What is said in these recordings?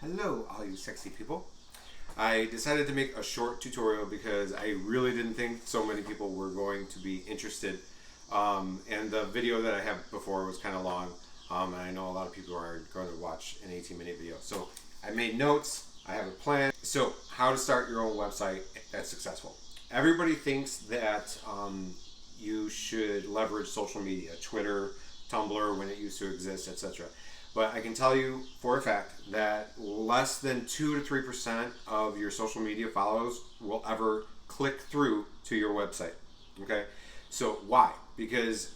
Hello, all you sexy people. I decided to make a short tutorial because I really didn't think so many people were going to be interested. And the video that I have before was kind of long, and I know a lot of people aren't going to watch an 18-minute video. So I made notes, I have a plan. So, how to start your own website that's successful. Everybody thinks that you should leverage social media, Twitter, Tumblr when it used to exist, etc. But I can tell you for a fact that less than 2 to 3% of your social media followers will ever click through to your website. Okay? So why? Because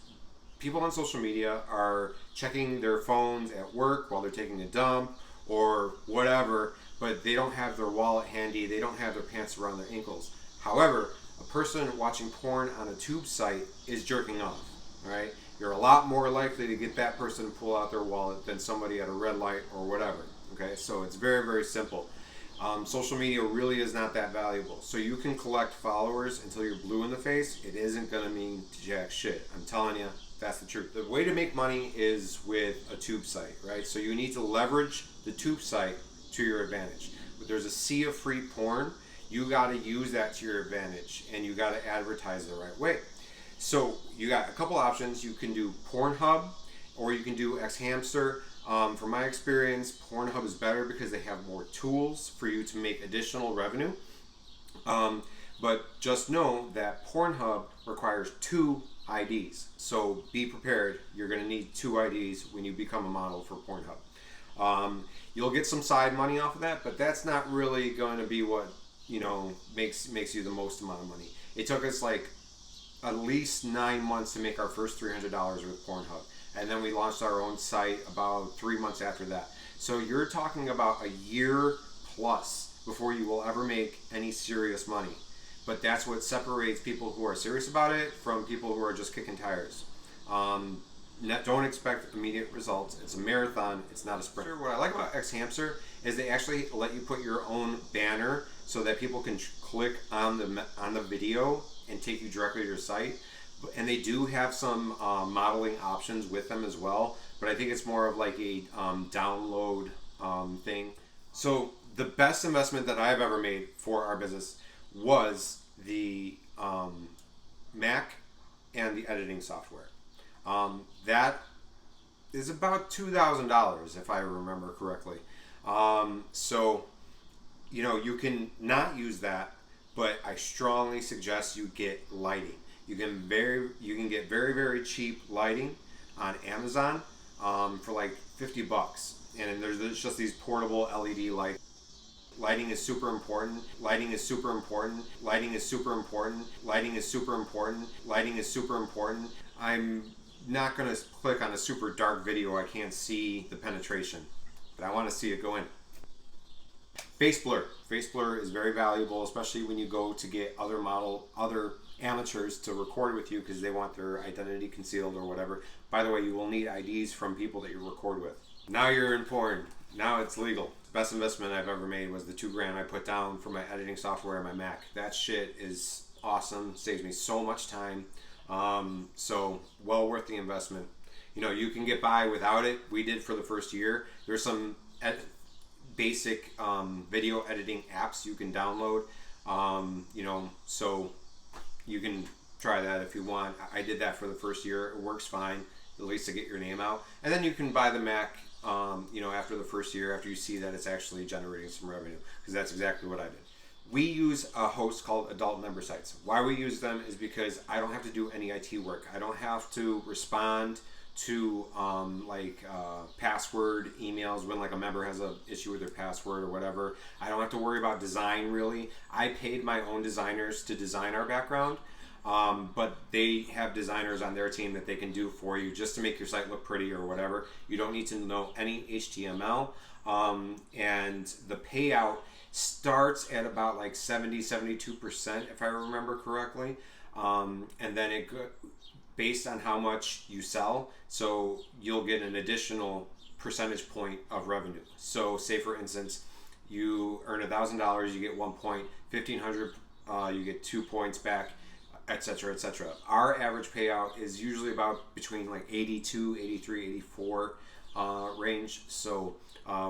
people on social media are checking their phones at work while they're taking a dump or whatever, but they don't have their wallet handy, they don't have their pants around their ankles. However, a person watching porn on a tube site is jerking off, right? You're a lot more likely to get that person to pull out their wallet than somebody at a red light or whatever. Okay, so it's very, very simple. Social media really is not that valuable. So you can collect followers until you're blue in the face. It isn't going to mean jack shit. I'm telling you, that's the truth. The way to make money is with a tube site, right? So you need to leverage the tube site to your advantage. But there's a sea of free porn. You got to use that to your advantage, and you got to advertise the right way. So you got a couple options. You can do Pornhub or you can do xHamster. From my experience, Pornhub is better because they have more tools for you to make additional revenue. But just know that Pornhub requires 2 IDs. So be prepared. You're going to need 2 IDs when you become a model for Pornhub. You'll get some side money off of that, but that's not really going to be what makes you the most amount of money. It took us like at least 9 months to make our first $300 with Pornhub. And then we launched our own site about 3 months after that. So you're talking about a year plus before you will ever make any serious money. But that's what separates people who are serious about it from people who are just kicking tires. Don't expect immediate results. It's a marathon, it's not a sprint. What I like about xHamster is they actually let you put your own banner so that people can click on the video and take you directly to your site. And they do have some modeling options with them as well, but I think it's more of like a download thing. So the best investment that I've ever made for our business was the Mac and the editing software. That is about $2,000 if I remember correctly. So you can not use that, but I strongly suggest you get lighting. You can get very, very cheap lighting on Amazon for like $50, and there's just these portable LED lights. Lighting is super important. Lighting is super important. Lighting is super important. Lighting is super important. Lighting is super important. I'm not going to click on a super dark video. I can't see the penetration, but I want to see it go in. Face blur. Face blur is very valuable, especially when you go to get other amateurs to record with you because they want their identity concealed or whatever. By the way, you will need IDs from people that you record with. Now you're in porn. Now it's legal. The best investment I've ever made was the $2,000 I put down for my editing software on my Mac. That shit is awesome. Saves me so much time. So well worth the investment. You can get by without it. We did for the first year. There's some basic video editing apps you can download. So you can try that if you want. I did that for the first year. It works fine, at least to get your name out. And then you can buy the Mac, after the first year, after you see that it's actually generating some revenue, because that's exactly what I did. We use a host called Adult Member Sites. Why we use them is because I don't have to do any IT work. I don't have to respond to password emails when like a member has an issue with their password or whatever. I don't have to worry about design really. I paid my own designers to design our background, but they have designers on their team that they can do for you just to make your site look pretty or whatever. You don't need to know any HTML, and the payout starts at about like 72% if I remember correctly, and then it based on how much you sell, so you'll get an additional percentage point of revenue. So say for instance you earn $1,000, you get 1 point, 1,500 you get 2 points back, etc., etc. Our average payout is usually about between like 82, 83, 84 range. So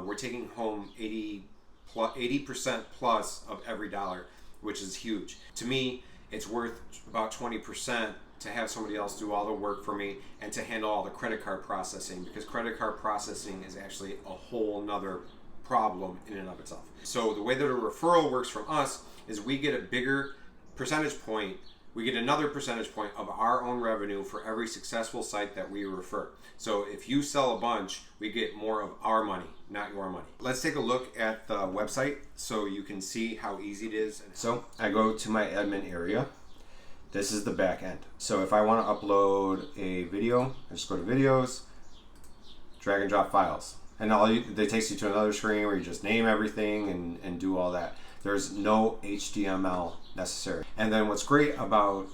we're taking home 80% plus of every dollar, which is huge. To me, it's worth about 20% to have somebody else do all the work for me and to handle all the credit card processing, because credit card processing is actually a whole nother problem in and of itself. So the way that a referral works from us is we get a bigger percentage point. We get another percentage point of our own revenue for every successful site that we refer. So if you sell a bunch, we get more of our money, not your money. Let's take a look at the website so you can see how easy it is. So I go to my admin area. This is the back end. So if I want to upload a video, I just go to videos, drag and drop files. And they takes you to another screen where you just name everything and do all that. There's no HTML necessary. And then what's great about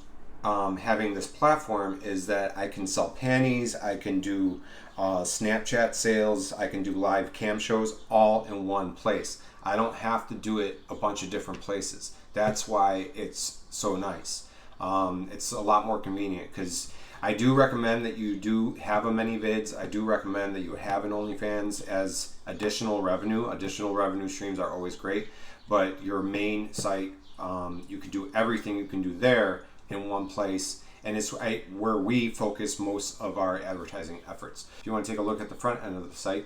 having this platform is that I can sell panties, I can do Snapchat sales, I can do live cam shows all in one place. I don't have to do it a bunch of different places. That's why it's so nice. It's a lot more convenient, because I do recommend that you do have a ManyVids. I do recommend that you have an OnlyFans as additional revenue. Additional revenue streams are always great, but your main site, you can do everything you can do there in one place, and it's where we focus most of our advertising efforts. If you want to take a look at the front end of the site,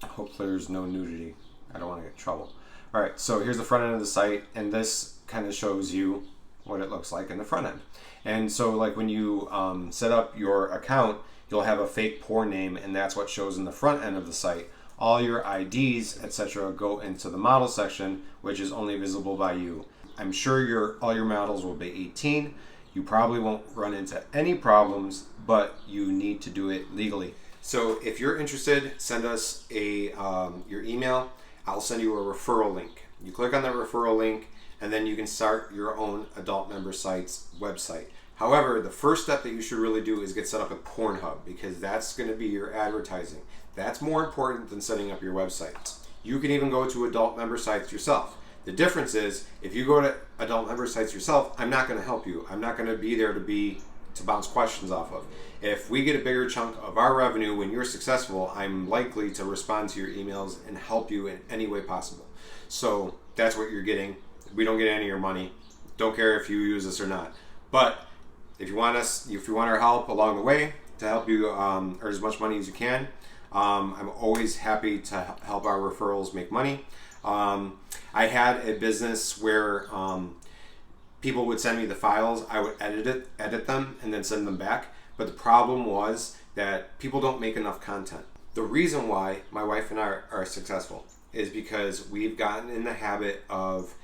hopefully there's no nudity. I don't want to get in trouble. All right, so here's the front end of the site, and this kind of shows you what it looks like in the front end. And so like when you set up your account, you'll have a fake porn name, and that's what shows in the front end of the site. All your IDs, etc., go into the model section, which is only visible by you. I'm sure all your models will be 18. You probably won't run into any problems, but you need to do it legally. So if you're interested, send us your email. I'll send you a referral link. You click on that referral link, and then you can start your own adult member site's website. However, the first step that you should really do is get set up at Pornhub, because that's going to be your advertising. That's more important than setting up your website. You can even go to adult member sites yourself. The difference is, if you go to adult member sites yourself, I'm not going to help you. I'm not going to be there to bounce questions off of. If we get a bigger chunk of our revenue when you're successful, I'm likely to respond to your emails and help you in any way possible. So that's what you're getting. We don't get any of your money. Don't care if you use us or not. But if you want our help along the way to help you earn as much money as you can, I'm always happy to help our referrals make money. I had a business where people would send me the files. I would edit them, and then send them back. But the problem was that people don't make enough content. The reason why my wife and I are successful is because we've gotten in the habit of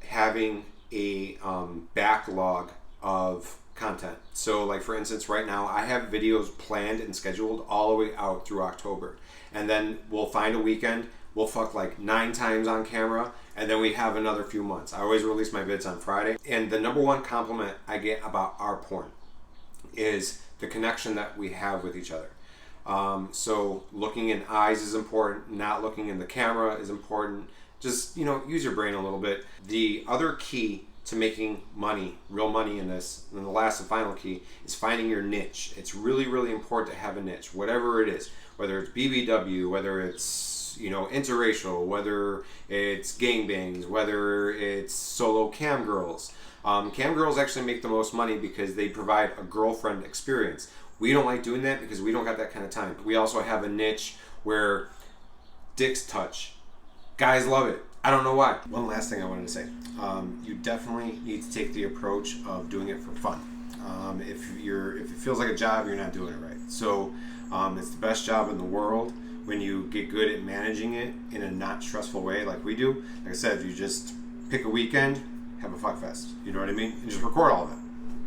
having a backlog of content. So like for instance, right now I have videos planned and scheduled all the way out through October. And then we'll find a weekend, we'll fuck like 9 times on camera, and then we have another few months. I always release my vids on Friday. And the number one compliment I get about our porn is the connection that we have with each other. So looking in eyes is important, not looking in the camera is important. Just, use your brain a little bit. The other key to making money, real money in this, and the last and final key, is finding your niche. It's really, really important to have a niche, whatever it is, whether it's BBW, whether it's, interracial, whether it's gangbangs, whether it's solo cam girls. Cam girls actually make the most money because they provide a girlfriend experience. We don't like doing that because we don't got that kind of time. We also have a niche where dicks touch. Guys love it. I don't know why. One last thing I wanted to say. You definitely need to take the approach of doing it for fun. If it feels like a job, you're not doing it right. So it's the best job in the world when you get good at managing it in a not stressful way like we do. Like I said, you just pick a weekend, have a fuck fest. You know what I mean? And just record all of it.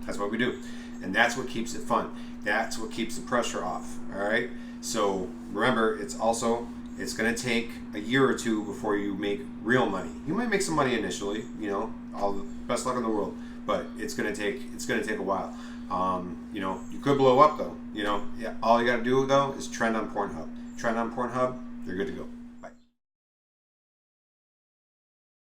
That's what we do. And that's what keeps it fun. That's what keeps the pressure off. All right? So remember, it's going to take a year or two before you make real money. You might make some money initially, all the best luck in the world, but it's going to take a while. You could blow up though. All you got to do though is trend on Pornhub. Trend on Pornhub, you're good to go.